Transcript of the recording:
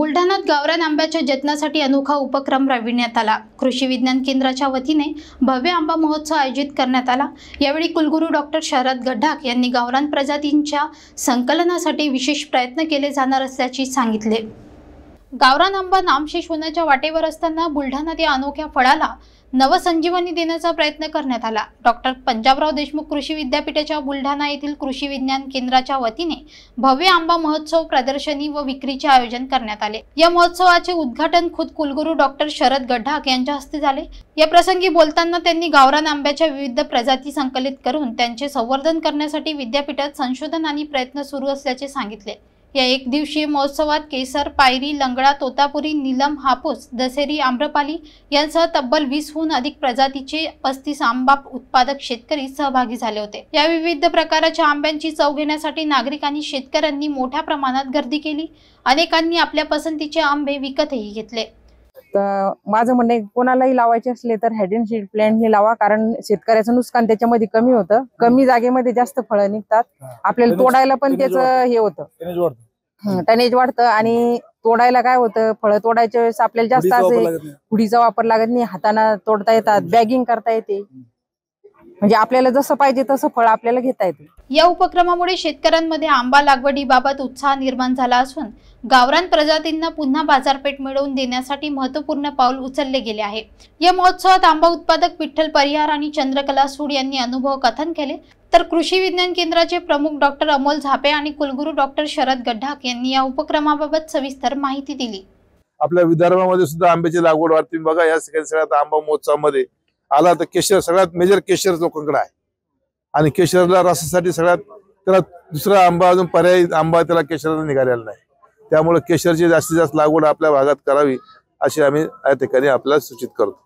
बुलढाण्यात गावरान आंब्याच्या जतनासाठी अनोखा उपक्रम राबविण्यात आला। कृषी विज्ञान केंद्राच्या वतीने भव्य आंबा महोत्सव आयोजित करण्यात आला। यावेळी कुलगुरू डॉक्टर शरद गड्ढाक यांनी गावरान प्रजातींच्या संकलनासाठी विशेष प्रयत्न केले जाणार असल्याचे सांगितले। गावरान आंबा नामशेष होण्याच्या वाटेवर असताना बुलढाण्यात या अनोख्या फळाला नवसंजीवनी देण्याचा प्रयत्न करण्यात आला। डॉक्टर पंजाबराव देशमुख कृषी विद्यापीठाच्या बुलढाणा येथील कृषी विज्ञान केंद्राच्या वतीने भव्य आंबा महोत्सव प्रदर्शनी व विक्रीचे आयोजन करण्यात आले। या महोत्सवाचे उद्घाटन खुद कुलगुरू डॉक्टर शरद गड्ढाक यांच्या हस्ते झाले। या प्रसंगी बोलताना त्यांनी गावरान आंब्याच्या विविध प्रजाती संकलित करून त्यांचे संवर्धन करण्यासाठी विद्यापीठात संशोधन आणि प्रयत्न सुरू असल्याचे सांगितले। या एक दिवसीय महोत्सवात केसर, पायरी, लंगडा, तोतापुरी, नीलम, हापूस, दशेरी, आम्रपाली यांसह तब्बल 20हून अधिक प्रजातीचे 35 आंबा उत्पादक शेतकरी सहभागी झाले होते। या विविध प्रकारच्या आंब्यांची चव घेण्यासाठी नागरिक आणि शेतकऱ्यांनी मोठ्या प्रमाणात गर्दी केली। अनेकांनी आपल्या पसंतीचे आंबे विकतही घेतले। तर माझं म्हणणे कोणालाही लावायचे असले तर हाईड अँड सीड प्लांट हे लावा, कारण शेतकऱ्याचं नुकसान त्याच्यामध्ये कमी होतं। कमी जागेमध्ये जास्त फळं निघतात, आपल्याला तोडायला पण त्याचं हे होतं, टनेज वाढतं। आणि तोडायला काय होतं, फळं तोडायच्या वेळेस आपल्याला जास्त असे कुडीचा वापर लागत नाही, हाताने तोडता येतात, बॅगिंग करता येते, म्हणजे आपल्याला जसं पाहिजे तसं फळ आपल्याला घेता येते। या उपक्रमामुळे शेतकऱ्यांमध्ये आंबा लागवडीबाबत उत्साह निर्माण झाला असून गावरान प्रजातींना पुन्हा बाजारपेठ मिळवून देण्यासाठी महत्त्वपूर्ण पाऊल उचलले गेले आहे। या महोत्सवात आंबा उत्पादक विठ्ठल परिहार आणि चंद्रकला सूड यांनी अनुभव कथन केले, तर कृषी विज्ञान केंद्राचे प्रमुख डॉक्टर अमोल झापे आणि कुलगुरू डॉक्टर शरद गड्ढाक यांनी या उपक्रमाबाबत सविस्तर माहिती दिली। आपल्या विदर्भामध्ये सुद्धा आंब्याची लागवड वाढते। बघा, या सगळ्यात आंबा महोत्सवामध्ये आला तर केशर सगळ्यात मेजर केशर लोकांकडे आहे, आणि केशरला रसासाठी सगळ्यात त्याला दुसरा आंबा अजून पर्यायी आंबा त्याला केशरला निघालेला नाही। त्यामुळे केशरची जास्तीत जास्त लागवड आपल्या भागात करावी अशी आम्ही या ठिकाणी आपल्याला सूचित करतो।